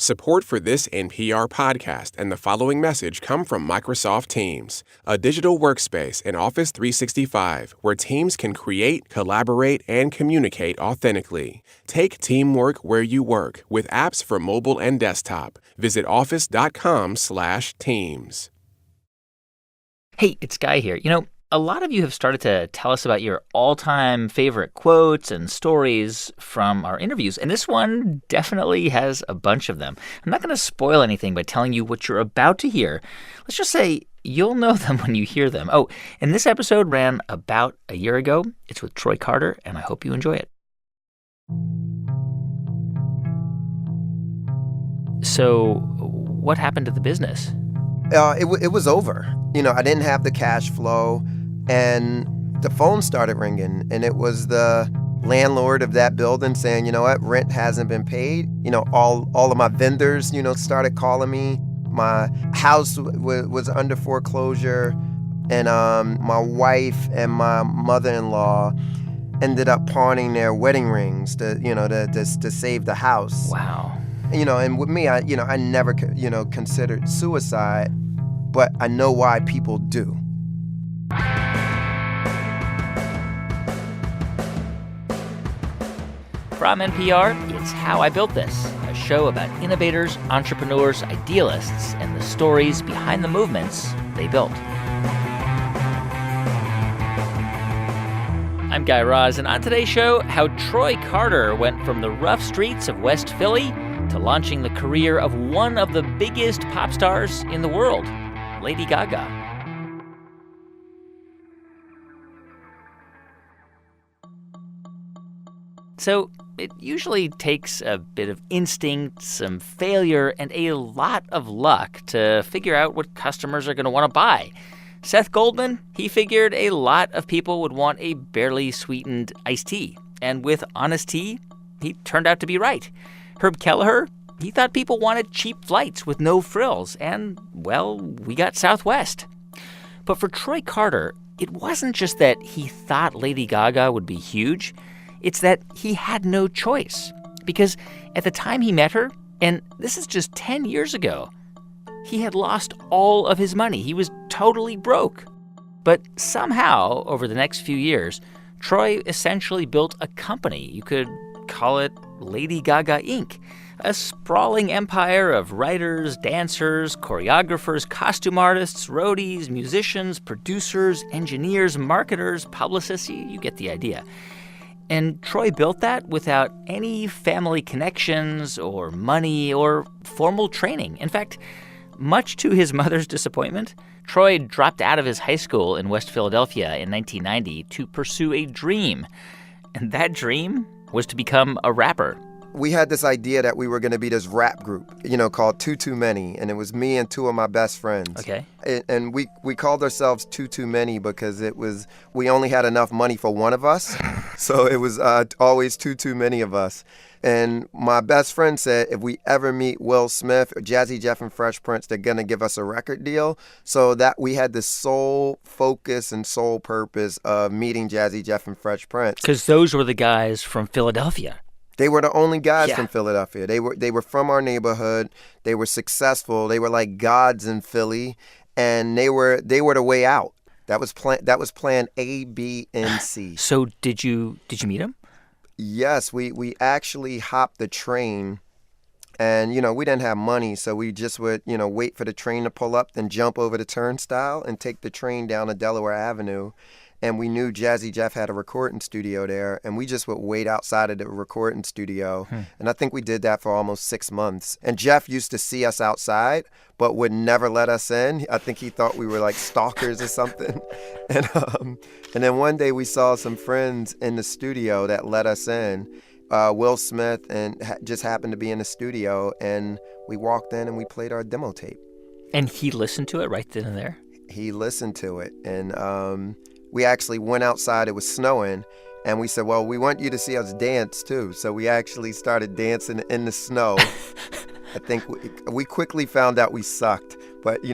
Support for this NPR podcast and the following message come from Microsoft Teams, a digital workspace in Office 365 where teams can create, collaborate, and communicate authentically. Take teamwork where you work with apps for mobile and desktop. Visit office.com/teams. Hey, it's Guy here. A lot of you have started to tell us about your all-time favorite quotes and stories from our interviews, and this one definitely has a bunch of them. I'm not going to spoil anything by telling you what you're about to hear. Let's just say you'll know them when you hear them. Oh, and this episode ran about a year ago. It's with Troy Carter, and I hope you enjoy it. So, what happened to the business? It was over. I didn't have the cash flow, and the phone started ringing, and it was the landlord of that building saying, you know what, rent hasn't been paid. All of my vendors, started calling me. My house was under foreclosure, and my wife and my mother-in-law ended up pawning their wedding rings to save the house. Wow. And with me, I never, considered suicide, but I know why people do. From NPR, it's How I Built This, a show about innovators, entrepreneurs, idealists, and the stories behind the movements they built. I'm Guy Raz, and on today's show, how Troy Carter went from the rough streets of West Philly to launching the career of one of the biggest pop stars in the world, Lady Gaga. So it usually takes a bit of instinct, some failure, and a lot of luck to figure out what customers are going to want to buy. Seth Goldman, he figured a lot of people would want a barely sweetened iced tea. And with Honest Tea, he turned out to be right. Herb Kelleher, he thought people wanted cheap flights with no frills. And, well, we got Southwest. But for Troy Carter, it wasn't just that he thought Lady Gaga would be huge. It's that he had no choice. Because at the time he met her, and this is just 10 years ago, he had lost all of his money. He was totally broke. But somehow, over the next few years, Troy essentially built a company. You could call it Lady Gaga Inc., a sprawling empire of writers, dancers, choreographers, costume artists, roadies, musicians, producers, engineers, marketers, publicists. You get the idea. And Troy built that without any family connections or money or formal training. In fact, much to his mother's disappointment, Troy dropped out of his high school in West Philadelphia in 1990 to pursue a dream. And that dream was to become a rapper. We had this idea that we were going to be this rap group, called Too Many, and it was me and two of my best friends. Okay. And we called ourselves Too Many because we only had enough money for one of us, so it was always too many of us. And my best friend said, if we ever meet Will Smith or Jazzy Jeff and Fresh Prince, they're going to give us a record deal. So that we had this sole focus and sole purpose of meeting Jazzy Jeff and Fresh Prince. Because those were the guys from Philadelphia. They were the only guys from Philadelphia. They were from our neighborhood. They were successful. They were like gods in Philly, and they were the way out. That was plan A, B, and C. So did you meet them? Yes, we actually hopped the train, and we didn't have money, so we just would wait for the train to pull up, then jump over the turnstile and take the train down to Delaware Avenue. And we knew Jazzy Jeff had a recording studio there, and we just would wait outside of the recording studio. And I think we did that for almost 6 months. And Jeff used to see us outside, but would never let us in. I think he thought we were like stalkers or something. And then one day we saw some friends in the studio that let us in. Will Smith just happened to be in the studio, and we walked in and we played our demo tape. And he listened to it right then and there? He listened to it, and we actually went outside. It was snowing, and we said, well, we want you to see us dance, too. So we actually started dancing in the snow. I think we quickly found out we sucked. But,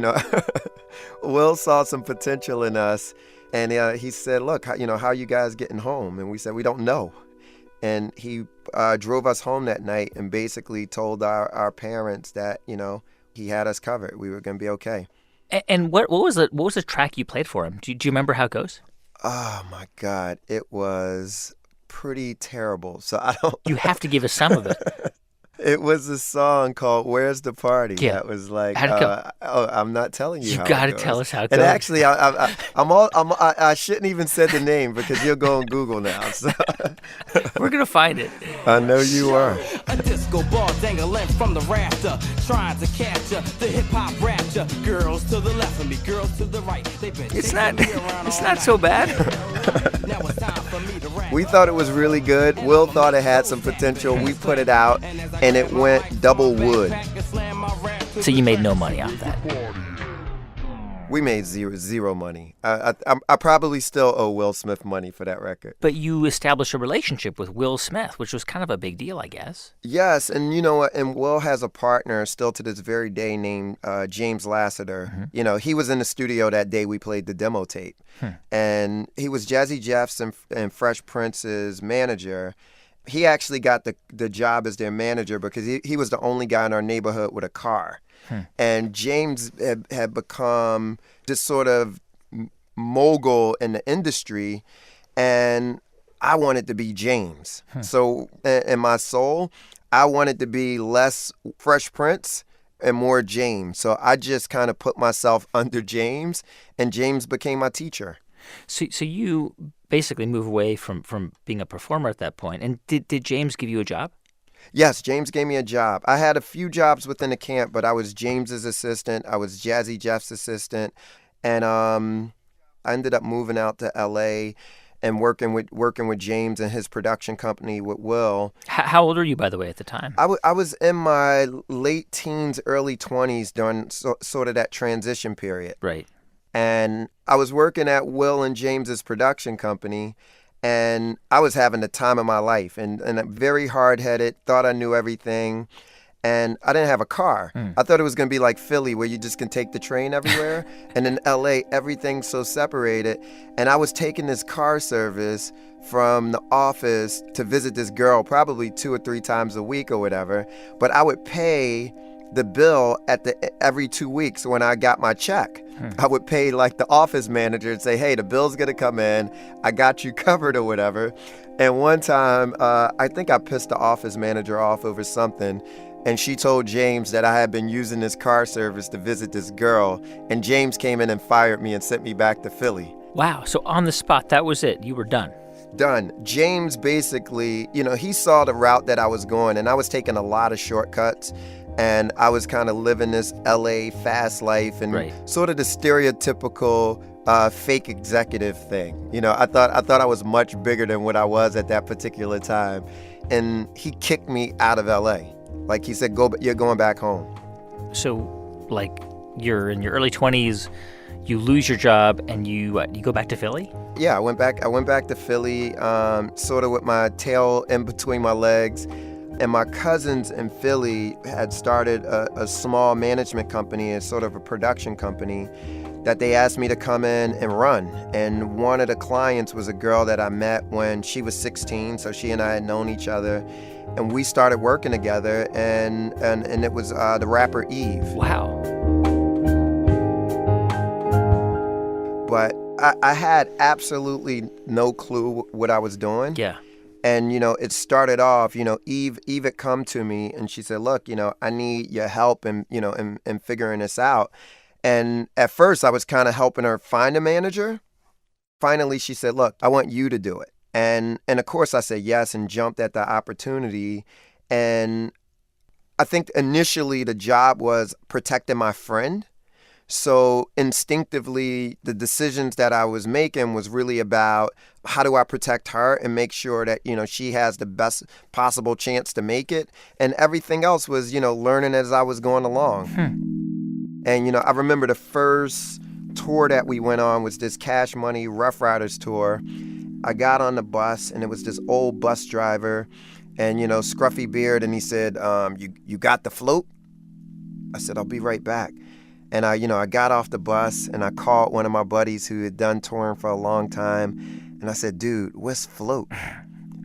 Will saw some potential in us, and he said, look, how are you guys getting home? And we said, we don't know. And he drove us home that night and basically told our parents that, he had us covered. We were going to be okay. And what was the track you played for him? Do you remember how it goes? Oh, my God. It was pretty terrible. So I don't... You have to give us some of it. It was a song called "Where's the Party?" Yeah. That was like, How'd it go? I'm not telling you. You how got to it goes. tell us how it goes. And actually, I shouldn't even said the name because you'll go on Google now. So. We're gonna find it. I know you are. A disco ball dangling from the rafter, trying to capture the hip hop rapture. Girls to the left of me, girls to the right. They've been It's chasing not. me around It's all not night. so bad. Now it's time for me to rap. We thought it was really good. Will thought it had some potential. We put it out, and it went double wood. So you made no money off that. We made zero money. I probably still owe Will Smith money for that record. But you established a relationship with Will Smith, which was kind of a big deal, I guess. Yes, and you know what? And Will has a partner still to this very day named James Lassiter. Mm-hmm. He was in the studio that day we played the demo tape. And he was Jazzy Jeff's and Fresh Prince's manager. He actually got the job as their manager because he was the only guy in our neighborhood with a car. And James had become this sort of mogul in the industry, and I wanted to be James. So in my soul, I wanted to be less Fresh Prince and more James. So I just kind of put myself under James, and James became my teacher. So you basically move away from being a performer at that point. And did James give you a job? Yes, James gave me a job. I had a few jobs within the camp, but I was James's assistant. I was Jazzy Jeff's assistant. And I ended up moving out to L.A. and working with James and his production company with Will. How old are you, by the way, at the time? I was in my late teens, early 20s during sort of that transition period. Right. And I was working at Will and James's production company, and I was having the time of my life, and I'm very hard-headed, thought I knew everything, and I didn't have a car. I thought it was going to be like Philly, where you just can take the train everywhere, and in L.A., everything's so separated, and I was taking this car service from the office to visit this girl probably 2 or 3 times a week or whatever, but I would pay the bill every 2 weeks when I got my check. I would pay like the office manager and say, hey, the bill's gonna come in, I got you covered or whatever. And one time, I think I pissed the office manager off over something, and she told James that I had been using this car service to visit this girl, and James came in and fired me and sent me back to Philly. Wow. So on the spot, that was it. You were done. Done. James basically, he saw the route that I was going, and I was taking a lot of shortcuts. And I was kind of living this LA fast life and sort of the stereotypical fake executive thing. I thought I was much bigger than what I was at that particular time. And he kicked me out of LA. Like he said, you're going back home. So, like, you're in your early 20s, you lose your job, and you go back to Philly? Yeah, I went back to Philly, sort of with my tail in between my legs. And my cousins in Philly had started a small management company, a sort of a production company, that they asked me to come in and run. And one of the clients was a girl that I met when she was 16, so she and I had known each other. And we started working together, and it was the rapper Eve. Wow. But I had absolutely no clue what I was doing. Yeah. And, it started off, Eve had come to me and she said, look, I need your help in figuring this out. And at first I was kind of helping her find a manager. Finally, she said, look, I want you to do it. And of course I said yes and jumped at the opportunity. And I think initially the job was protecting my friend. So instinctively, the decisions that I was making was really about how do I protect her and make sure that, she has the best possible chance to make it. And everything else was, learning as I was going along. And, I remember the first tour that we went on was this Cash Money Rough Riders tour. I got on the bus, and it was this old bus driver and, scruffy beard. And he said, you got the float? I said, I'll be right back. And I got off the bus and I called one of my buddies who had done touring for a long time. And I said, dude, what's float?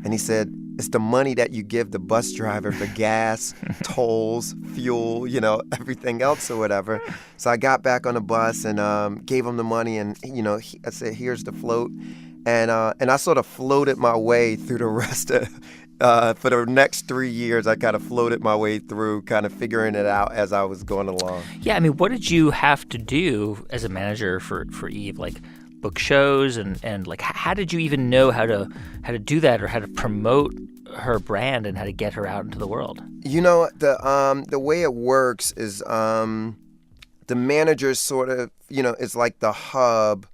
And he said, it's the money that you give the bus driver for gas, tolls, fuel, everything else or whatever. So I got back on the bus and gave him the money, and I said, here's the float. And I sort of floated my way through the rest of for the next 3 years. I kind of floated my way through, kind of figuring it out as I was going along. Yeah, I mean, what did you have to do as a manager for Eve? Like, book shows and like, how did you even know how to do that, or how to promote her brand and how to get her out into the world? The way it works is the manager sort of is like the hub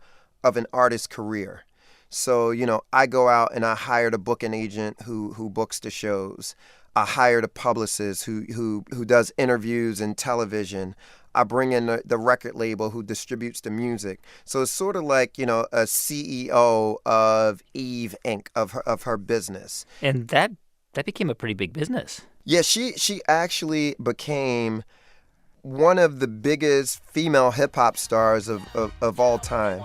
of an artist's career. So I go out and I hired a booking agent who books the shows. I hired a publicist who does interviews and television. I bring in the record label who distributes the music. So it's sort of like, a CEO of Eve Inc., of her business. And that became a pretty big business. Yeah, she actually became one of the biggest female hip-hop stars of all time.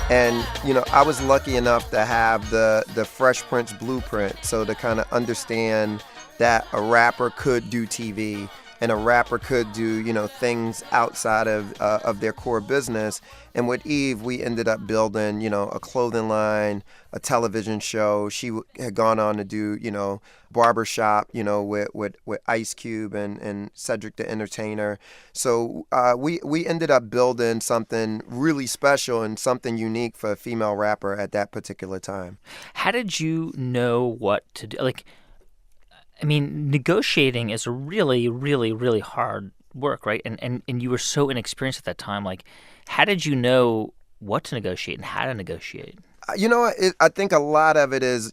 And, I was lucky enough to have the Fresh Prince blueprint, so to kind of understand that a rapper could do TV and a rapper could do, things outside of their core business. And with Eve, we ended up building, a clothing line, a television show. She had gone on to do, Barbershop, with Ice Cube and Cedric the Entertainer. So we ended up building something really special and something unique for a female rapper at that particular time. How did you know what to do? Like, I mean, negotiating is a really, really, really hard work, right? And you were so inexperienced at that time. Like, how did you know what to negotiate and how to negotiate? I think a lot of it is,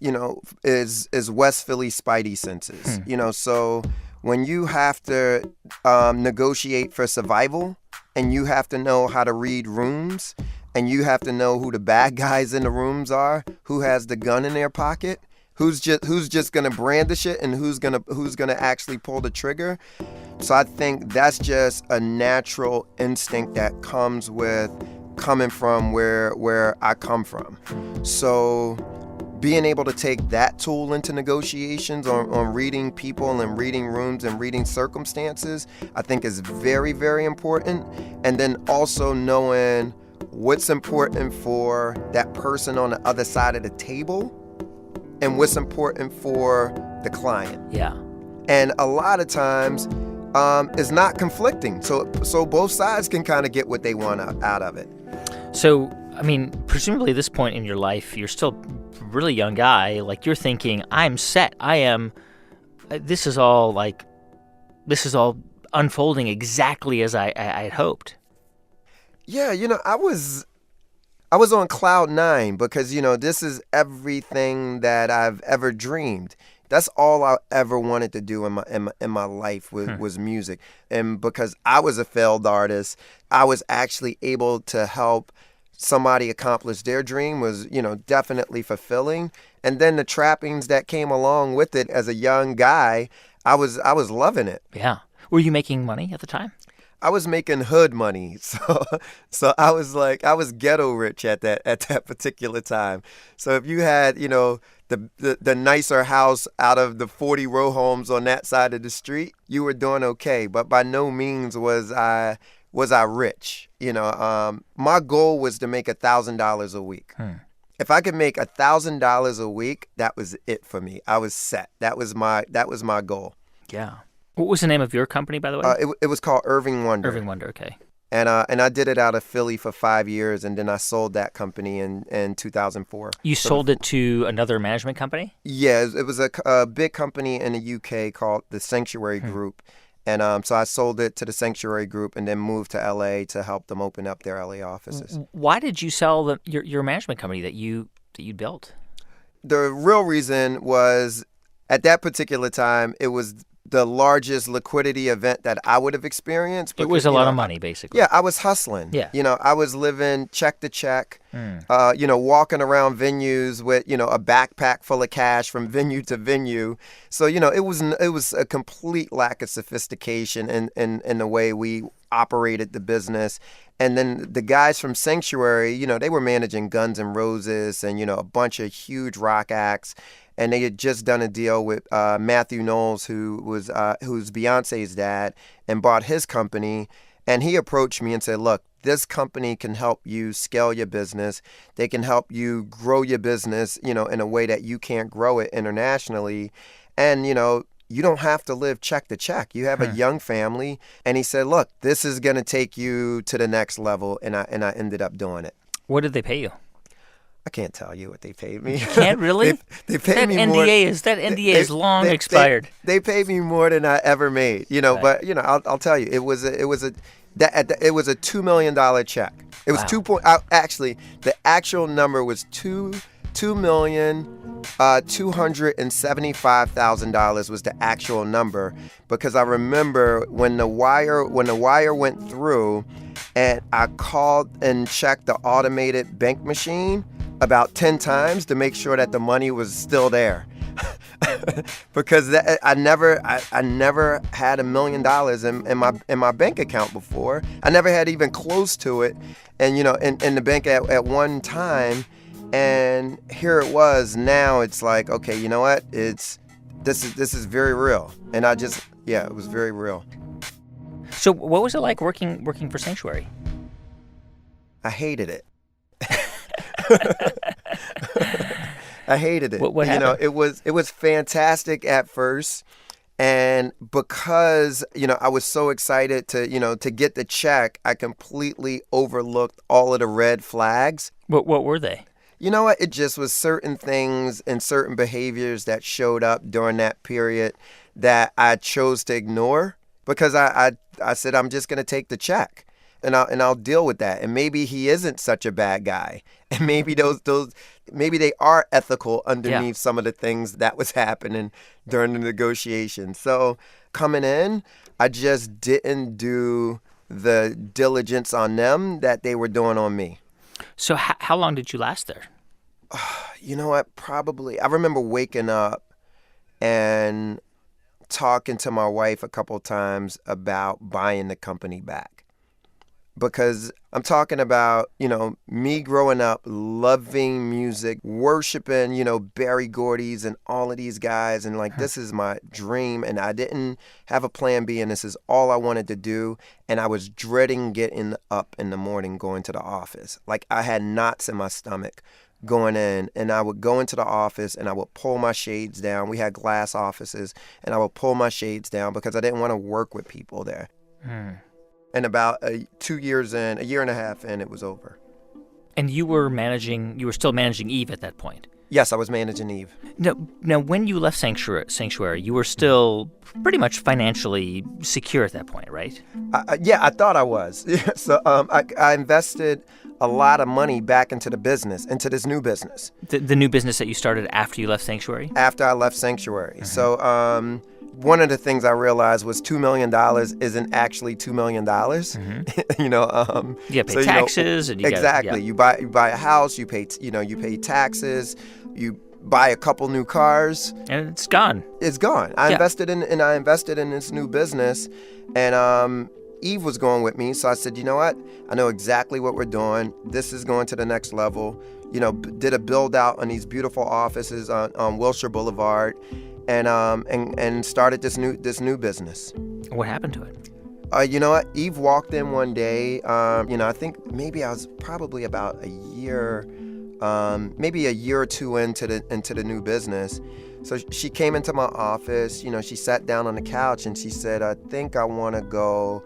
is West Philly spidey senses. So when you have to negotiate for survival, and you have to know how to read rooms, and you have to know who the bad guys in the rooms are, who has the gun in their pocket, who's just gonna brandish it, and who's gonna actually pull the trigger. So I think that's just a natural instinct that comes with coming from where I come from. So being able to take that tool into negotiations on reading people and reading rooms and reading circumstances, I think is very, very important. And then also knowing what's important for that person on the other side of the table and what's important for the client. Yeah. And a lot of times it's not conflicting. So both sides can kind of get what they want out of it. So, I mean, presumably at this point in your life, you're still a really young guy. Like, you're thinking, I'm set. This is all unfolding exactly as I had hoped. Yeah, I was on cloud nine because, this is everything that I've ever dreamed. That's all I ever wanted to do in my life was music. And because I was a failed artist, I was actually able to help somebody accomplish their dream was, definitely fulfilling. And then the trappings that came along with it as a young guy, I was loving it. Yeah. Were you making money at the time? I was making hood money, so I was ghetto rich at that particular time. So if you had the nicer house out of the 40 row homes on that side of the street, you were doing okay. But by no means was I rich. My goal was to make $1,000 a week. If I could make $1,000 a week, that was it for me. I was set. That was my goal. Yeah. What was the name of your company, by the way? It was called Irving Wonder. Irving Wonder, okay. And I did it out of Philly for 5 years, and then I sold that company in 2004. You sold it to another management company? Yeah, it was a big company in the UK called the Sanctuary Group. And so I sold it to the Sanctuary Group and then moved to LA to help them open up their LA offices. Why did you sell your management company that you built? The real reason was, at that particular time, it was the largest liquidity event that I would have experienced. It was a lot of money, basically. Yeah, I was hustling. Yeah. I was living check to check, walking around venues with, a backpack full of cash from venue to venue. So, it was a complete lack of sophistication in the way we operated the business. And then the guys from Sanctuary, they were managing Guns N' Roses and, a bunch of huge rock acts. And they had just done a deal with Matthew Knowles, who's Beyonce's dad, and bought his company. And he approached me and said, look, this company can help you scale your business. They can help you grow your business, in a way that you can't grow it internationally. And, you don't have to live check to check. You have a young family. And he said, look, this is going to take you to the next level. And I ended up doing it. What did they pay you? I can't tell you what they paid me. You can't really? they paid that me NDA more. That NDA is long expired. They paid me more than I ever made. Right. But I'll tell you, it was a $2 million check. It was actually the actual number was $2,275,000 was the actual number, because I remember when the wire went through, and I called and checked the automated bank machine about 10 times to make sure that the money was still there. Because I never had $1 million in my bank account before. I never had even close to it, and in the bank at one time. And here it was. Now it's like, okay, you know what? This is very real, and it was very real. So what was it like working for Sanctuary? I hated it. I hated it. What happened? It was fantastic at first, and because I was so excited to get the check, I completely overlooked all of the red flags. What were they? You know what? It just was certain things and certain behaviors that showed up during that period that I chose to ignore, because I said, I'm just going to take the check and I'll deal with that. And maybe he isn't such a bad guy. And maybe maybe they are ethical underneath some of the things that was happening during the negotiation. So coming in, I just didn't do the diligence on them that they were doing on me. So how long did you last there? You know what? Probably. I remember waking up and talking to my wife a couple times about buying the company back. Because I'm talking about, me growing up loving music, worshiping, Barry Gordy's and all of these guys. And this is my dream. And I didn't have a plan B, and this is all I wanted to do. And I was dreading getting up in the morning, going to the office. I had knots in my stomach going in, and I would go into the office and I would pull my shades down. We had glass offices, and I would pull my shades down because I didn't want to work with people there. And about 2 years in, a year and a half in, it was over. And you were still managing Eve at that point? Yes, I was managing Eve. Now, when you left Sanctuary, you were still pretty much financially secure at that point, right? I thought I was. So I invested a lot of money back into this new business. The new business that you started after you left Sanctuary? After I left Sanctuary. Mm-hmm. So one of the things I realized was $2 million isn't actually $2 million. Mm-hmm. You pay taxes, and you exactly. You buy a house, you pay taxes, you buy a couple new cars, and it's gone. It's gone. I invested in this new business, and Eve was going with me, so I said, you know what? I know exactly what we're doing. This is going to the next level. Did a build out on these beautiful offices on Wilshire Boulevard. And started this new business. What happened to it? You know what? Eve walked in one day. I think maybe I was probably about a year or two into the new business. So she came into my office. She sat down on the couch and she said, "I think I want to go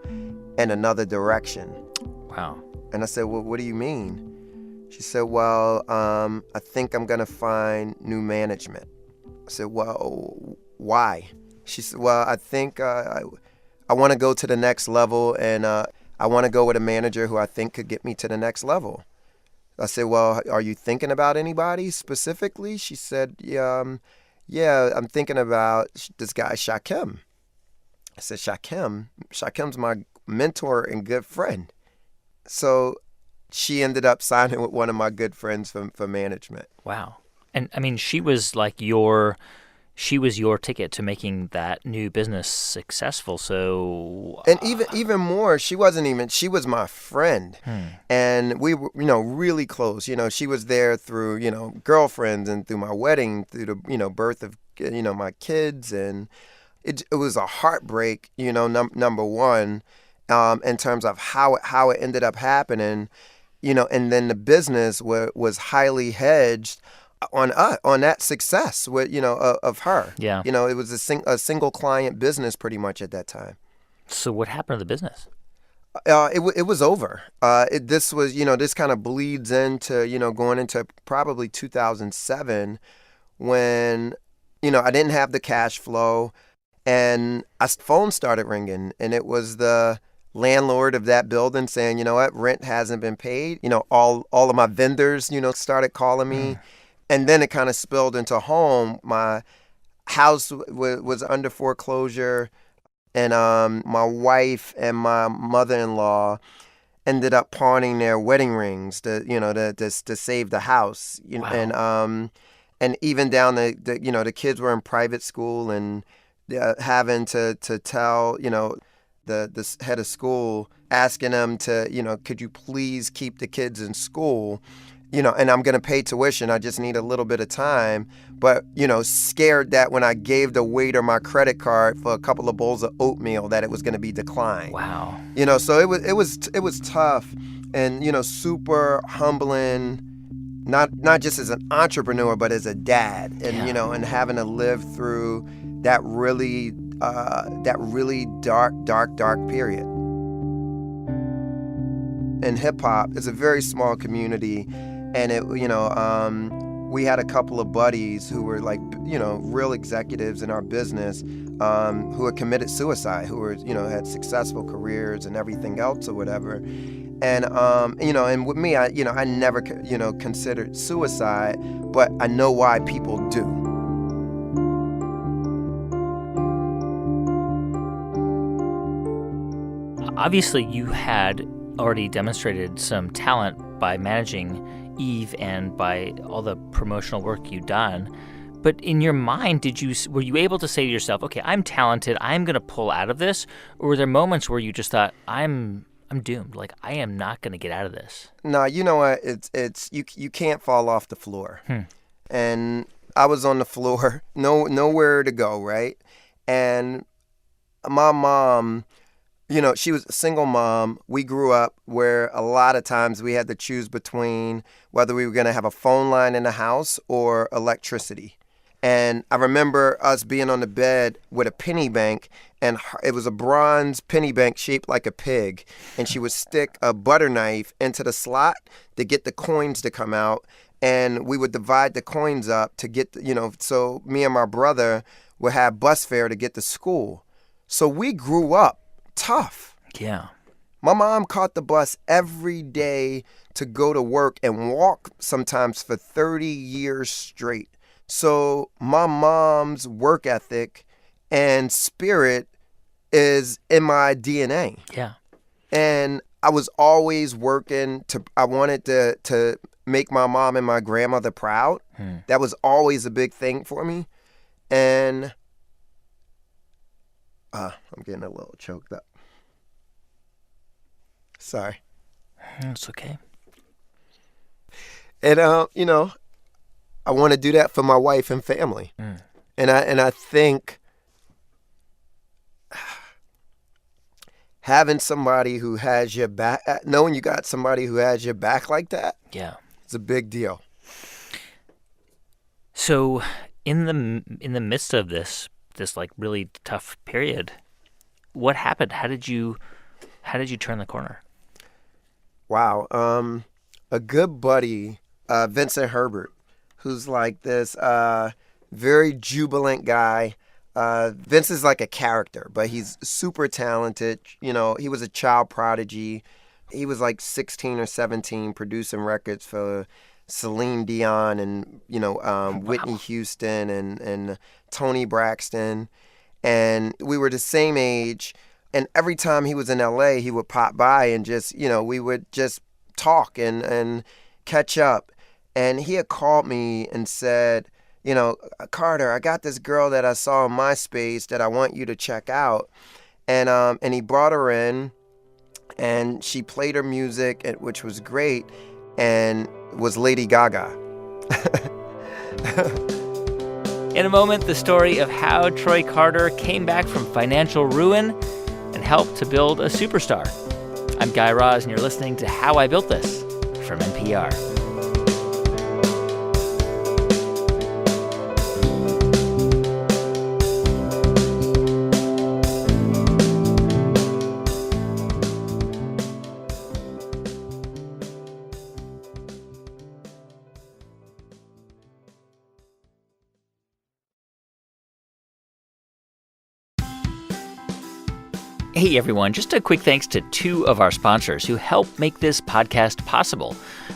in another direction." Wow. And I said, "Well, what do you mean?" She said, "Well, I think I'm gonna find new management." I said, "Well, why?" She said, "Well, I think I want to go to the next level, and I want to go with a manager who I think could get me to the next level." I said, "Well, are you thinking about anybody specifically?" She said, "Yeah, I'm thinking about this guy, Shakim." I said, Shakim's my mentor and good friend. So she ended up signing with one of my good friends for management. Wow. And I mean, she was your ticket to making that new business successful. So, and even more, she was my friend, and we were, really close. She was there through, girlfriends and through my wedding, through the, birth of, my kids, and it was a heartbreak, number one, in terms of how it ended up happening, and then the business was highly hedged on that success with of her. Yeah. It was a single client business pretty much at that time. So what happened to the business? It was over. This was this kind of bleeds into going into probably 2007 when I didn't have the cash flow, and phone started ringing, and it was the landlord of that building saying, what, rent hasn't been paid. All of my vendors started calling me. And then it kind of spilled into home. My house was under foreclosure, and my wife and my mother-in-law ended up pawning their wedding rings to save the house. Wow. And even down the kids were in private school, and having to tell the head of school, asking them to could you please keep the kids in school. And I'm going to pay tuition. I just need a little bit of time. But, scared that when I gave the waiter my credit card for a couple of bowls of oatmeal that it was going to be declined. Wow. So it was tough and, super humbling, not just as an entrepreneur, but as a dad and, and having to live through that really dark period. And hip hop is a very small community. And we had a couple of buddies who were real executives in our business, who had committed suicide, who were, had successful careers and everything else or whatever. And, and with me, I never, considered suicide, but I know why people do. Obviously, you had already demonstrated some talent by managing Eve and by all the promotional work you've done. But in your mind, were you able to say to yourself, okay, I'm talented, I'm going to pull out of this? Or were there moments where you just thought, I'm doomed, like I am not going to get out of this? No, you know what? It's you can't fall off the floor. And I was on the floor, nowhere to go, right? And my mom, she was a single mom. We grew up where a lot of times we had to choose between whether we were going to have a phone line in the house or electricity. And I remember us being on the bed with a penny bank, and it was a bronze penny bank shaped like a pig. And she would stick a butter knife into the slot to get the coins to come out. And we would divide the coins up to get, so me and my brother would have bus fare to get to school. So we grew up tough. Yeah. My mom caught the bus every day to go to work and walk sometimes for 30 years straight. So my mom's work ethic and spirit is in my DNA. Yeah. And I was always working I wanted to make my mom and my grandmother proud. That was always a big thing for me. And I'm getting a little choked up. Sorry. It's okay. And I want to do that for my wife and family. And I think having somebody who has your back, knowing you got somebody who has your back like that, it's a big deal. So in the midst of this like really tough period, what happened? How did you turn the corner? Wow. A good buddy, Vincent Herbert, who's like this very jubilant guy. Vince is like a character, but he's super talented. He was a child prodigy. He was like 16 or 17 producing records for Celine Dion and, Whitney Houston and Toni Braxton. and we were the same age. And every time he was in LA, he would pop by and just, we would just talk and catch up. And he had called me and said, Carter, I got this girl that I saw on MySpace that I want you to check out. And he brought her in, and she played her music, which was great, and was Lady Gaga. In a moment, the story of how Troy Carter came back from financial ruin and helped to build a superstar. I'm Guy Raz, and you're listening to How I Built This from NPR. Hey, everyone. Just a quick thanks to two of our sponsors who help make this podcast possible.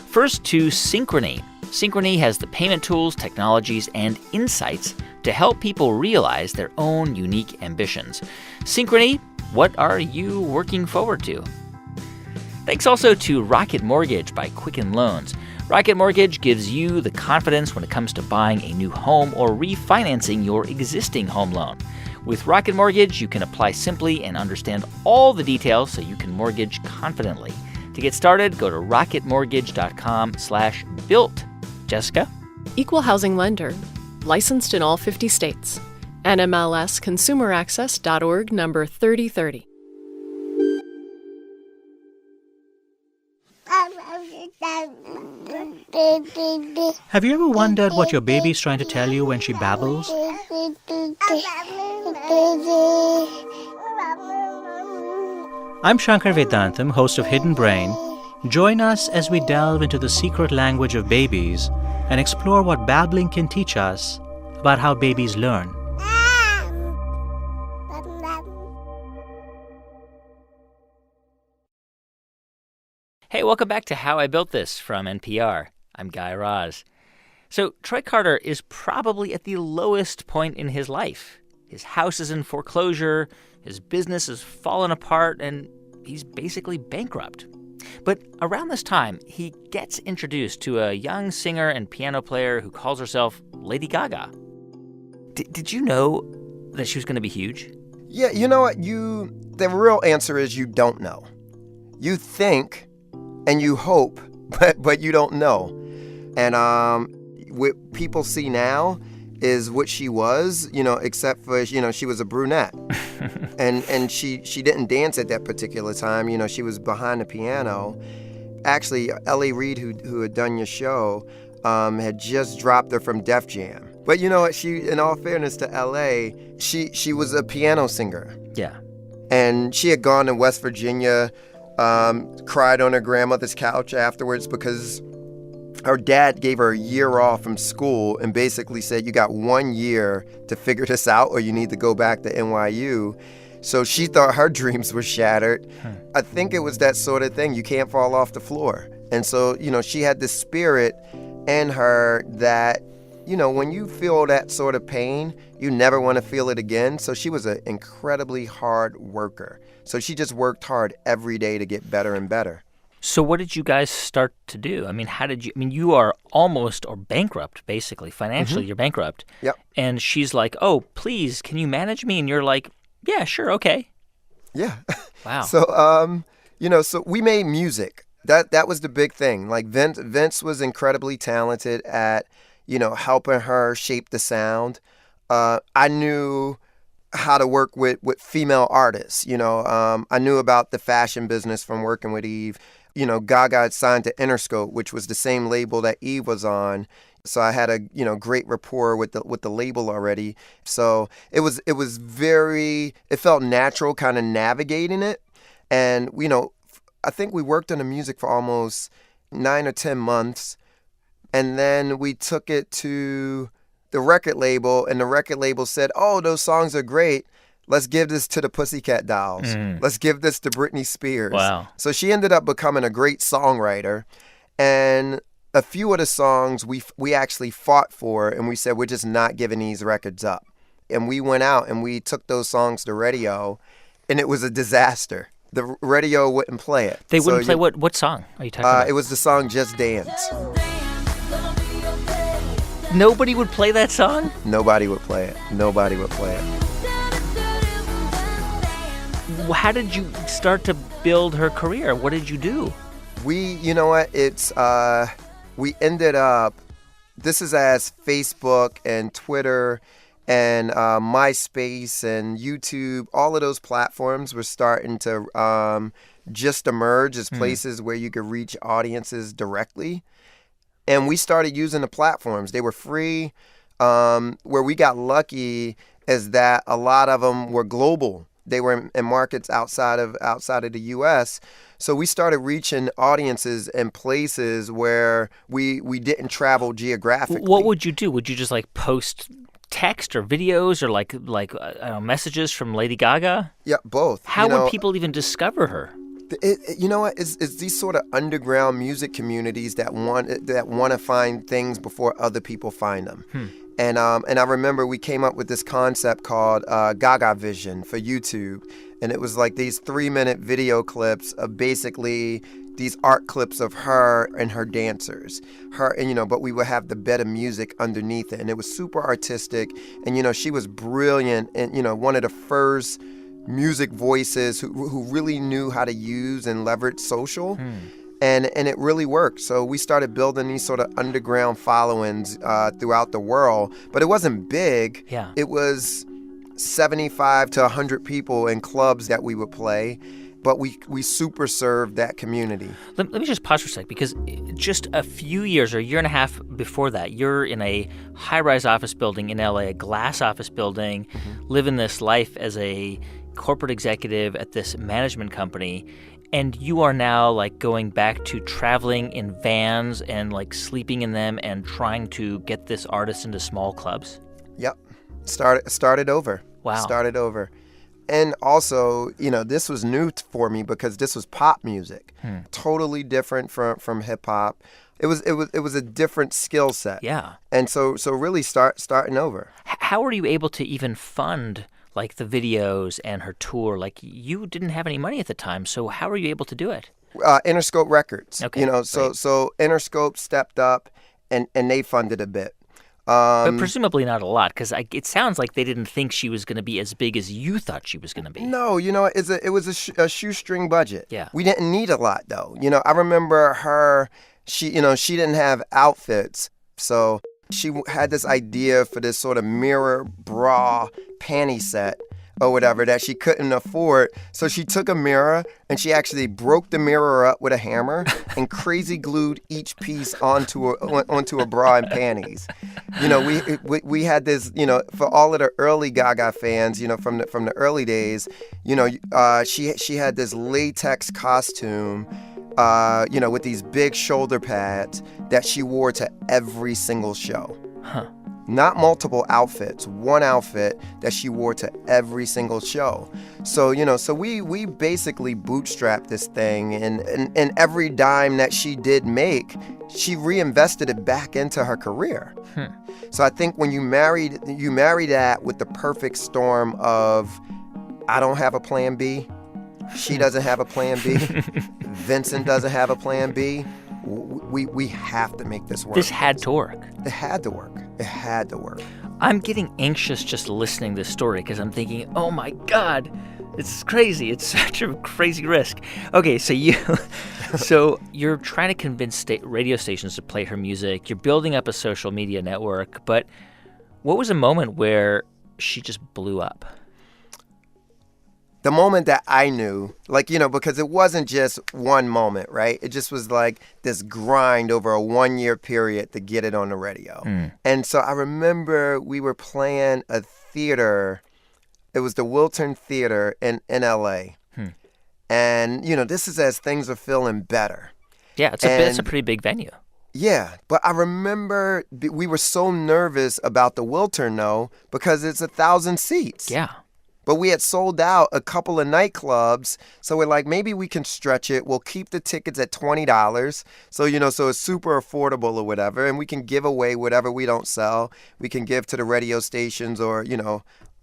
First, to Synchrony. Synchrony has the payment tools, technologies, and insights to help people realize their own unique ambitions. Synchrony, what are you working forward to? Thanks also to Rocket Mortgage by Quicken Loans. Rocket Mortgage gives you the confidence when it comes to buying a new home or refinancing your existing home loan. With Rocket Mortgage, you can apply simply and understand all the details so you can mortgage confidently. To get started, go to rocketmortgage.com/built. Jessica? Equal housing lender. Licensed in all 50 states. NMLS ConsumerAccess.org number 3030. Have you ever wondered what your baby's trying to tell you when she babbles? I'm Shankar Vedantam, host of Hidden Brain. Join us as we delve into the secret language of babies and explore what babbling can teach us about how babies learn. Hey, welcome back to How I Built This from NPR. I'm Guy Raz. So Troy Carter is probably at the lowest point in his life. His house is in foreclosure, his business has fallen apart, and he's basically bankrupt. But around this time, he gets introduced to a young singer and piano player who calls herself Lady Gaga. Did you know that she was going to be huge? Yeah, you know what? The real answer is you don't know. You think and you hope, but you don't know. And what people see now is what she was, except for, she was a brunette. and she didn't dance at that particular time. She was behind the piano. Actually, L.A. Reid, who had done your show, had just dropped her from Def Jam. But you know what? She, in all fairness to L.A., she was a piano singer. Yeah. And she had gone to West Virginia, cried on her grandmother's couch afterwards because her dad gave her a year off from school and basically said, you got 1 year to figure this out or you need to go back to NYU. So she thought her dreams were shattered. I think it was that sort of thing. You can't fall off the floor. And so, she had this spirit in her that, when you feel that sort of pain, you never want to feel it again. So she was an incredibly hard worker. So she just worked hard every day to get better and better. So what did you guys start to do? You are almost or bankrupt, basically. Financially, You're bankrupt. Yep. And she's like, oh, please, can you manage me? And you're like, yeah, sure, okay. Yeah. Wow. So, so we made music. That was the big thing. Like Vince was incredibly talented at, helping her shape the sound. I knew how to work with female artists. I knew about the fashion business from working with Eve. Gaga had signed to Interscope, which was the same label that Eve was on. So I had a great rapport with the label already. So it felt natural kind of navigating it. And I think we worked on the music for almost 9 or 10 months. And then we took it to the record label, and the record label said, oh, those songs are great. Let's give this to the Pussycat Dolls. Let's give this to Britney Spears. Wow. So she ended up becoming a great songwriter. And a few of the songs we actually fought for, and we said, we're just not giving these records up. And we went out and we took those songs to radio, and it was a disaster. The radio wouldn't play it. They wouldn't play what song are you talking about? It was the song Just Dance. Nobody would play that song? Nobody would play it. Nobody would play it. How did you start to build her career? What did you do? You know what? We ended up, this is as Facebook and Twitter and MySpace and YouTube, all of those platforms were starting to just emerge as places where you could reach audiences directly. And we started using the platforms. They were free. Where we got lucky is that a lot of them were global. They were in markets outside of the U.S. So we started reaching audiences in places where we didn't travel geographically. What would you do? Would you just like post text or videos or like messages from Lady Gaga? Yeah, both. How would people even discover her? You know what? It's these sort of underground music communities that want to find things before other people find them. And I remember we came up with this concept called Gaga Vision for YouTube, and it was like these 3-minute video clips of basically these art clips of her and her dancers, but we would have the bed of music underneath it, and it was super artistic. And she was brilliant, and one of the first music voices who really knew how to use and leverage social. And it really worked. So we started building these sort of underground followings throughout the world. But it wasn't big. Yeah. It was 75 to 100 people in clubs that we would play. But we super served that community. Let me just pause for a sec, because just a few years or a year and a half before that, you're in a high-rise office building in LA, a glass office building, living this life as a corporate executive at this management company. And you are now like going back to traveling in vans and like sleeping in them and trying to get this artist into small clubs? Yep. Started over. Wow. Started over. And also, this was new for me because this was pop music. Totally different from hip hop. It was a different skill set. Yeah. And so really starting over. How were you able to even fund like the videos and her tour? Like, you didn't have any money at the time, so how were you able to do it? Interscope Records. Okay, so Interscope stepped up and they funded a bit. But presumably not a lot, because it sounds like they didn't think she was going to be as big as you thought she was going to be. No, it was a shoestring budget. Yeah. We didn't need a lot, though. I remember her, she didn't have outfits, so she had this idea for this sort of mirror bra panty set or whatever that she couldn't afford. So she took a mirror and she actually broke the mirror up with a hammer and crazy glued each piece onto a bra and panties. We had this, for all of the early Gaga fans, from the early days, she had this latex costume, with these big shoulder pads that she wore to every single show. Huh. Not multiple outfits, one outfit that she wore to every single show. So, so we basically bootstrapped this thing, and every dime that she did make, she reinvested it back into her career. So I think when you marry that with the perfect storm of, I don't have a plan B, she doesn't have a plan B, Vincent doesn't have a plan B, we have to make this work. This had to work. It had to work. It had to work. I'm getting anxious just listening to this story because I'm thinking, oh my God, it's crazy. It's such a crazy risk. Okay, so you're trying to convince radio stations to play her music. You're building up a social media network. But what was a moment where she just blew up? The moment that I knew, because it wasn't just one moment, right? It just was like this grind over a 1-year period to get it on the radio. And so I remember we were playing a theater. It was the Wiltern Theater in L.A. And, this is as things are feeling better. Yeah, it's a pretty big venue. Yeah, but I remember we were so nervous about the Wiltern, though, because it's 1,000 seats. Yeah. But we had sold out a couple of nightclubs. So we're like, maybe we can stretch it. We'll keep the tickets at $20. So, so it's super affordable or whatever. And we can give away whatever we don't sell. We can give to the radio stations or,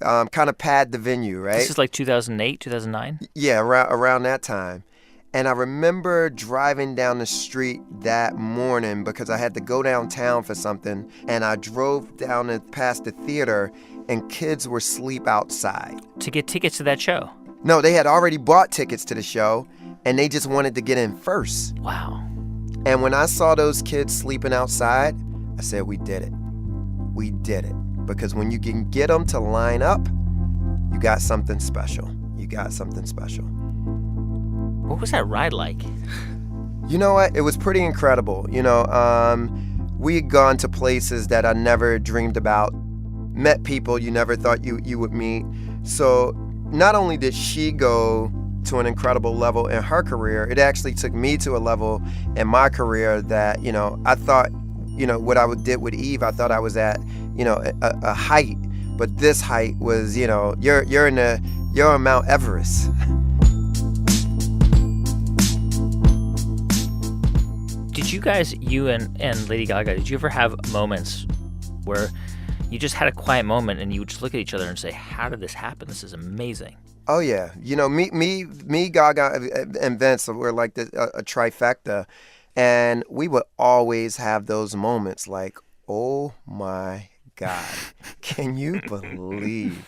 kind of pad the venue, right? This is like 2008, 2009? Yeah, around that time. And I remember driving down the street that morning because I had to go downtown for something. And I drove down and past the theater, and kids were asleep outside. To get tickets to that show? No, they had already bought tickets to the show, and they just wanted to get in first. Wow. And when I saw those kids sleeping outside, I said, we did it. We did it. Because when you can get them to line up, you got something special. You got something special. What was that ride like? You know what? It was pretty incredible. We had gone to places that I never dreamed about, met people you never thought you would meet. So not only did she go to an incredible level in her career, it actually took me to a level in my career that, I thought, what I did with Eve, I thought I was at, a height. But this height was, you're on Mount Everest. Did you guys, you and Lady Gaga, did you ever have moments where you just had a quiet moment and you would just look at each other and say, how did this happen? This is amazing. Oh, yeah. Me, Gaga, and Vince, we're like a trifecta. And we would always have those moments like, oh, my God, can you believe?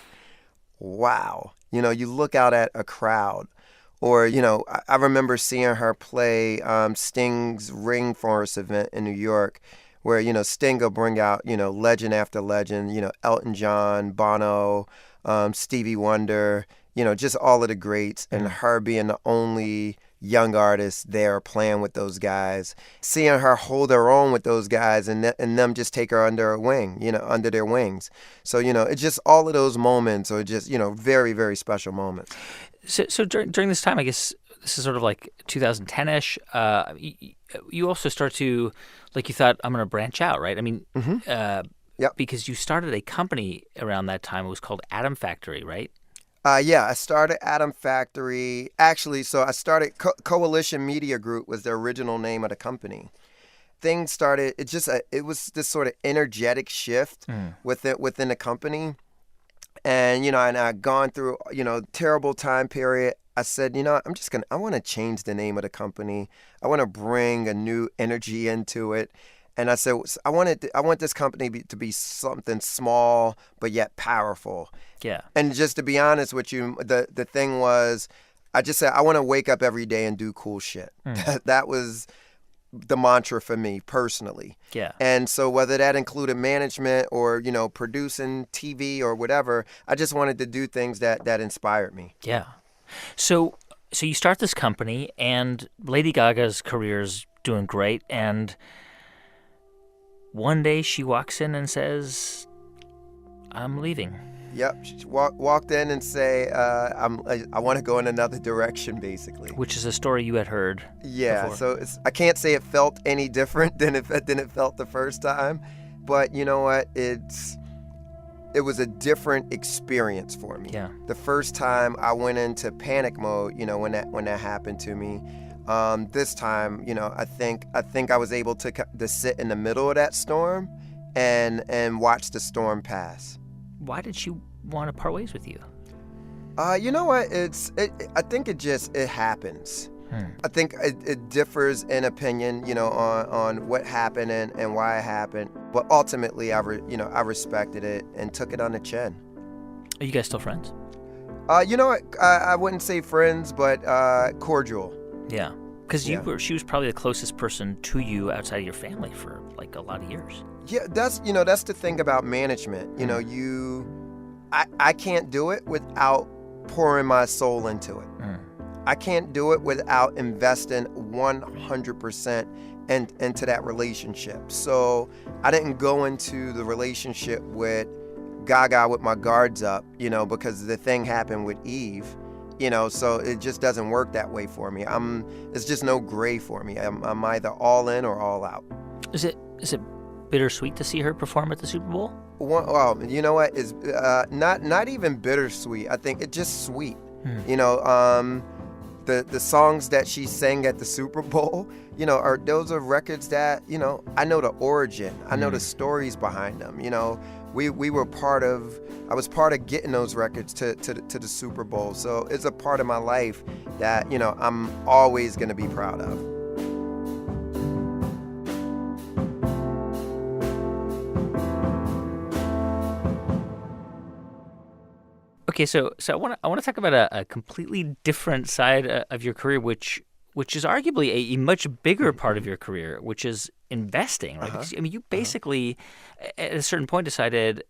Wow. You look out at a crowd. Or, I remember seeing her play Sting's Rainforest event in New York where, Sting will bring out, legend after legend, Elton John, Bono, Stevie Wonder, just all of the greats, and her being the only young artist there playing with those guys, seeing her hold her own with those guys and them just take her under a wing, under their wings. So, it's just all of those moments are just, very, very special moments. So during this time, I guess this is sort of like 2010-ish, you also start to, like you thought, I'm going to branch out, right? I mean, Yep. Because you started a company around that time. It was called Atom Factory, right? Yeah, I started Atom Factory. Actually, so I started Coalition Media Group was the original name of the company. Things started, it was this sort of energetic shift within the company. And, and I'd gone through, terrible time period. I said, I want to change the name of the company. I want to bring a new energy into it. And I said, I want this company to be something small, but yet powerful. Yeah. And just to be honest with you, the thing was, I just said, I want to wake up every day and do cool shit. That was the mantra for me personally. Yeah. And so whether that included management or, producing TV or whatever, I just wanted to do things that inspired me. Yeah. So you start this company, and Lady Gaga's career's doing great, and one day she walks in and says, I'm leaving. Yep. She walked in and say, I want to go in another direction, basically. Which is a story you had heard Yeah. before. So I can't say it felt any different than it felt the first time. But you know what? It was a different experience for me. Yeah. The first time I went into panic mode, when that happened to me. This time, I think I was able to sit in the middle of that storm and watch the storm pass. Why did she want to part ways with you? You know what? I think it happens. I think it differs in opinion, on what happened and why it happened. But ultimately, I respected it and took it on the chin. Are you guys still friends? You know what? I wouldn't say friends, but cordial. Yeah. Because she was probably the closest person to you outside of your family for like a lot of years. Yeah, that's the thing about management. I can't do it without pouring my soul into it. I can't do it without investing 100% into that relationship. So I didn't go into the relationship with Gaga with my guards up, because the thing happened with Eve. So it just doesn't work that way for me. It's just no gray for me. I'm either all in or all out. Is it bittersweet to see her perform at the Super Bowl? Well, you know what? It's not even bittersweet. I think it's just sweet. You know, the songs that she sang at the Super Bowl, you know, those are records that, you know, I know the origin. I know the stories behind them. You know, I was part of getting those records to the Super Bowl. So it's a part of my life that, you know, I'm always going to be proud of. Okay, so I want to talk about a completely different side of your career, which is arguably a much bigger part of your career, which is investing, right? Because, I mean, you basically, at a certain point, decided,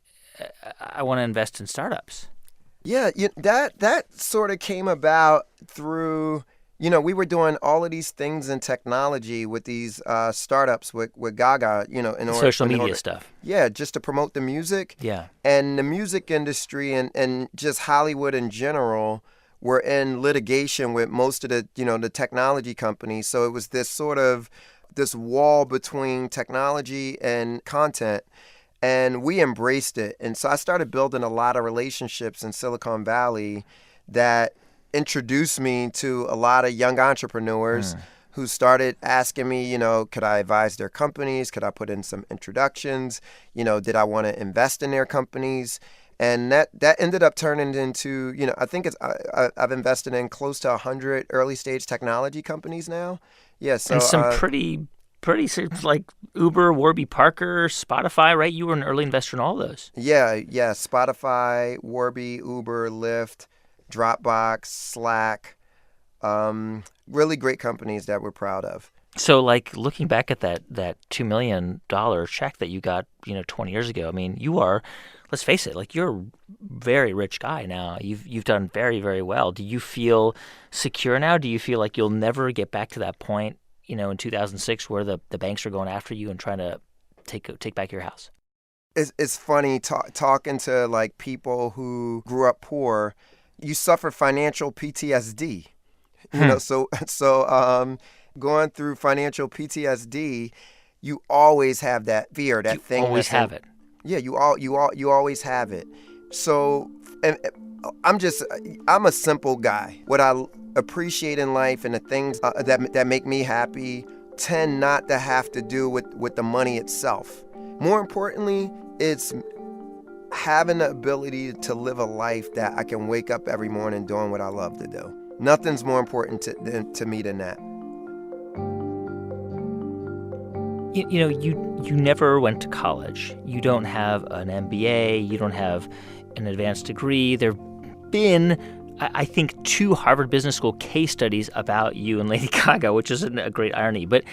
I want to invest in startups. Yeah, that sort of came about through, you know, we were doing all of these things in technology with these startups with Gaga, you know, Social media stuff. Yeah, just to promote the music. Yeah. And the music industry and just Hollywood in general were in litigation with most of the, you know, the technology companies. So it was this wall between technology and content. And we embraced it. And so I started building a lot of relationships in Silicon Valley that introduced me to a lot of young entrepreneurs who started asking me, you know, could I advise their companies? Could I put in some introductions? You know, did I want to invest in their companies? And that ended up turning into, you know, I think I've invested in close to 100 early stage technology companies now. Yeah, so and some pretty like Uber, Warby Parker, Spotify, right? You were an early investor in all those. Yeah, Spotify, Warby, Uber, Lyft, Dropbox, Slack, really great companies that we're proud of. So, like, looking back at that $2 million check that you got, you know, 20 years ago, I mean, you are, let's face it, like, you're a very rich guy now. You've done very, very well. Do you feel secure now? Do you feel like you'll never get back to that point, you know, in 2006 where the banks are going after you and trying to take back your house? It's funny talking to, like, people who grew up poor. You suffer financial PTSD, you know. So going through financial PTSD, you always have that fear, that thing. You always have it. Yeah, you always have it. So, and I'm a simple guy. What I appreciate in life and the things that make me happy tend not to have to do with the money itself. More importantly, it's having the ability to live a life that I can wake up every morning doing what I love to do. Nothing's more important to me than that. You know, you never went to college. You don't have an MBA. You don't have an advanced degree. There have been, I think, 2 Harvard Business School case studies about you and Lady Gaga, which is a great irony. But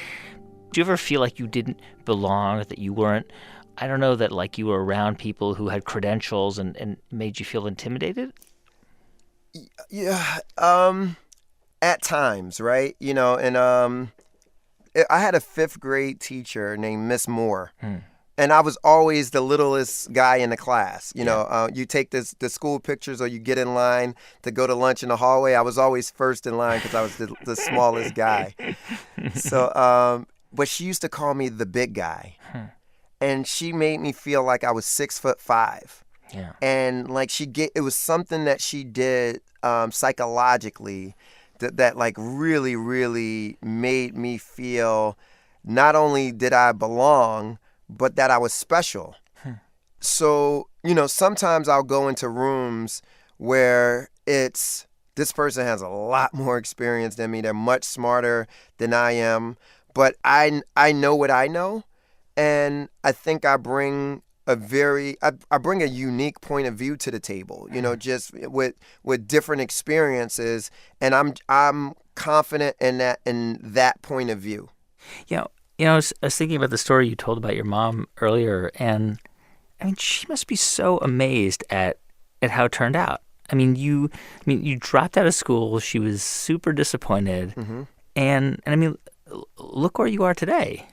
do you ever feel like you didn't belong, that you weren't, I don't know, that like you were around people who had credentials and made you feel intimidated? Yeah, at times, right? You know, and I had a 5th grade teacher named Miss Moore. And I was always the littlest guy in the class. You know, you take the school pictures or you get in line to go to lunch in the hallway. I was always first in line because I was the smallest guy. So, but she used to call me the big guy. And she made me feel like I was 6'5". Yeah. And like it was something that she did psychologically that like really, really made me feel not only did I belong, but that I was special. So, you know, sometimes I'll go into rooms where this person has a lot more experience than me. They're much smarter than I am, but I know what I know. And I think I bring a unique point of view to the table, you know, just with different experiences, and I'm confident in that point of view. You know, I was thinking about the story you told about your mom earlier, and I mean, she must be so amazed at how it turned out. I mean, you dropped out of school. She was super disappointed, and I mean, look where you are today.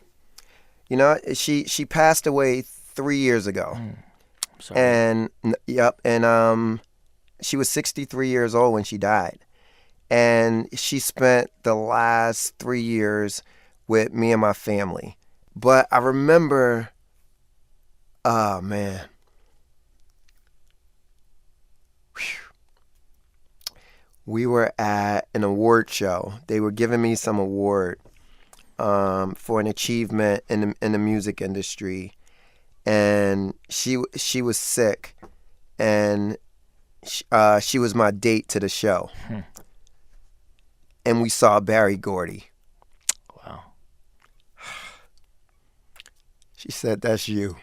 You know, she passed away 3 years ago. Sorry. And she was 63 years old when she died. And she spent the last 3 years with me and my family. But I remember Oh, man. Whew. We were at an award show. They were giving me some award for an achievement in the music industry. And she was sick. And she was my date to the show. And we saw Barry Gordy. Wow. She said, "That's you."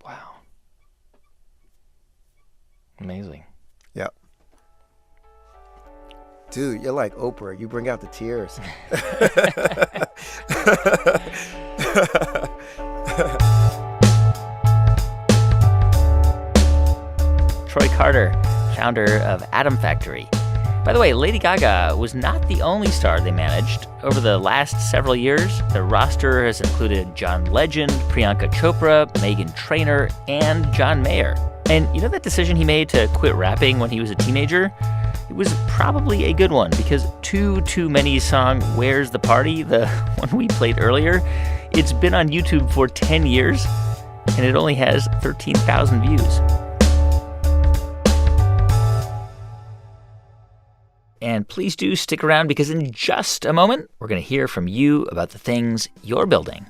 Wow. Amazing. Yep. Dude, you're like Oprah. You bring out the tears. Troy Carter, founder of Atom Factory. By the way, Lady Gaga was not the only star they managed. Over the last several years, the roster has included John Legend, Priyanka Chopra, Meghan Trainor, and John Mayer. And you know that decision he made to quit rapping when he was a teenager? It was probably a good one because Too Many's song Where's the Party, the one we played earlier, it's been on YouTube for 10 years, and it only has 13,000 views. And please do stick around because in just a moment, we're going to hear from you about the things you're building.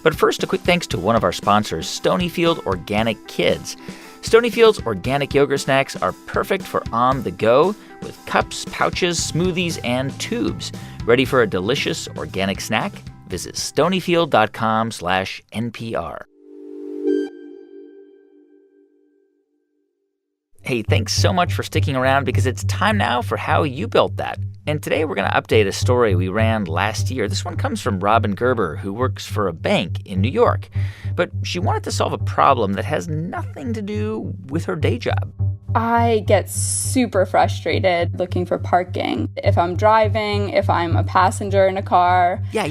But first, a quick thanks to one of our sponsors, Stonyfield Organic Kids. Stonyfield's organic yogurt snacks are perfect for on the go with cups, pouches, smoothies, and tubes. Ready for a delicious organic snack? Visit stonyfield.com/NPR. Hey, thanks so much for sticking around because it's time now for How You Built That. And today we're going to update a story we ran last year. This one comes from Robin Gerber, who works for a bank in New York. But she wanted to solve a problem that has nothing to do with her day job. I get super frustrated looking for parking. If I'm driving, if I'm a passenger in a car. Yeah,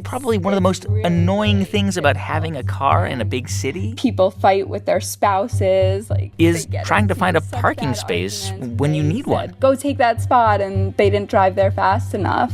probably one of the most really annoying things about having a car in a big city. People fight with their spouses. Is trying to find a parking space when you need one. Go take that spot, and they didn't drive there fast enough.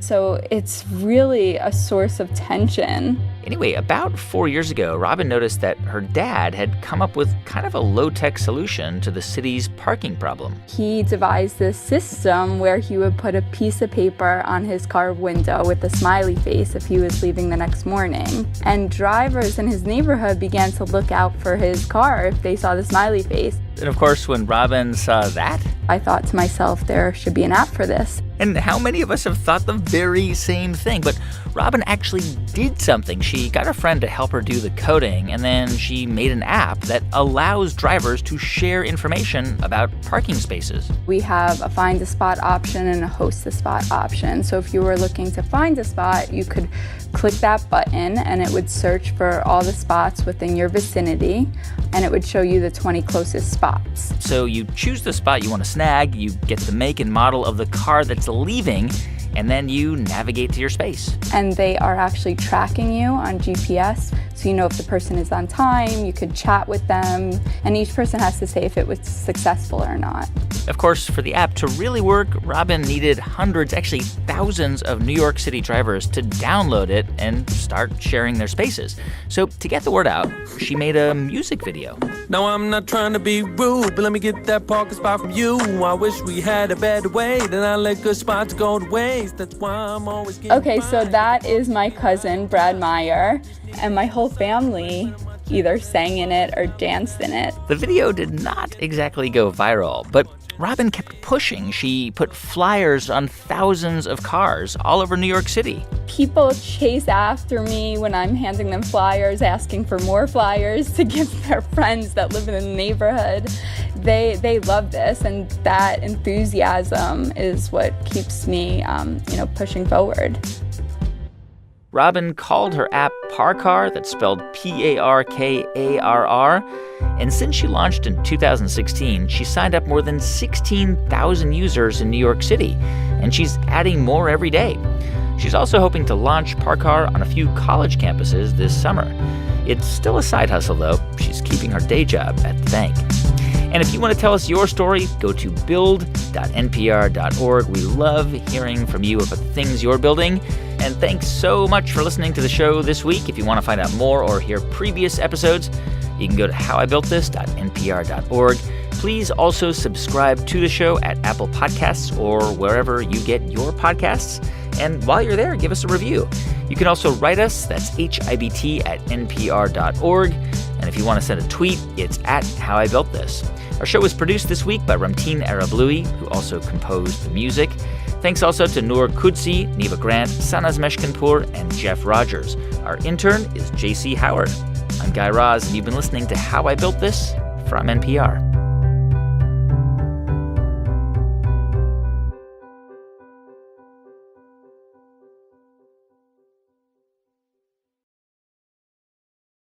So it's really a source of tension. Anyway, about 4 years ago, Robin noticed that her dad had come up with kind of a low-tech solution to the city's parking problem. He devised this system where he would put a piece of paper on his car window with a smiley face if he was leaving the next morning. And drivers in his neighborhood began to look out for his car if they saw the smiley face. And of course, when Robin saw that, I thought to myself, there should be an app for this. And how many of us have thought the very same thing? But Robin actually did something. She got a friend to help her do the coding, and then she made an app that allows drivers to share information about parking spaces. We have a find a spot option and a host a spot option. So if you were looking to find a spot, you could click that button and it would search for all the spots within your vicinity, and it would show you the 20 closest spots. So you choose the spot you want to snag, you get the make and model of the car that's leaving, and then you navigate to your space. And they are actually tracking you on GPS, so you know if the person is on time, you could chat with them, and each person has to say if it was successful or not. Of course, for the app to really work, Robin needed hundreds, actually thousands of New York City drivers to download it and start sharing their spaces. So to get the word out, she made a music video. No, I'm not trying to be rude, but let me get that parking spot from you. I wish we had a better way, then I let good spots go to waste. That's why I'm always getting Okay, so that is my cousin, Brad Meyer, and my whole family either sang in it or danced in it. The video did not exactly go viral, but Robin kept pushing. She put flyers on thousands of cars all over New York City. People chase after me when I'm handing them flyers, asking for more flyers to give their friends that live in the neighborhood. They love this, and that enthusiasm is what keeps me, pushing forward. Robin called her app Parkar, that's spelled Parkarr, and since she launched in 2016, she signed up more than 16,000 users in New York City, and she's adding more every day. She's also hoping to launch Parkar on a few college campuses this summer. It's still a side hustle, though. She's keeping her day job at the bank. And if you want to tell us your story, go to build.npr.org. We love hearing from you about the things you're building. And thanks so much for listening to the show this week. If you want to find out more or hear previous episodes, you You can go to howibuiltthis.npr.org. Please also subscribe to the show at Apple Podcasts or wherever you get your podcasts. And while you're there, give us a review. You can also write us. That's HIBT@npr.org. And if you want to send a tweet, it's @HowIBuiltThis. Our show was produced this week by Ramteen Arablouei, who also composed the music. Thanks also to Noor Kudsi, Neva Grant, Sanaz Meshkinpour, and Jeff Rogers. Our intern is JC Howard. I'm Guy Raz, and you've been listening to How I Built This from NPR.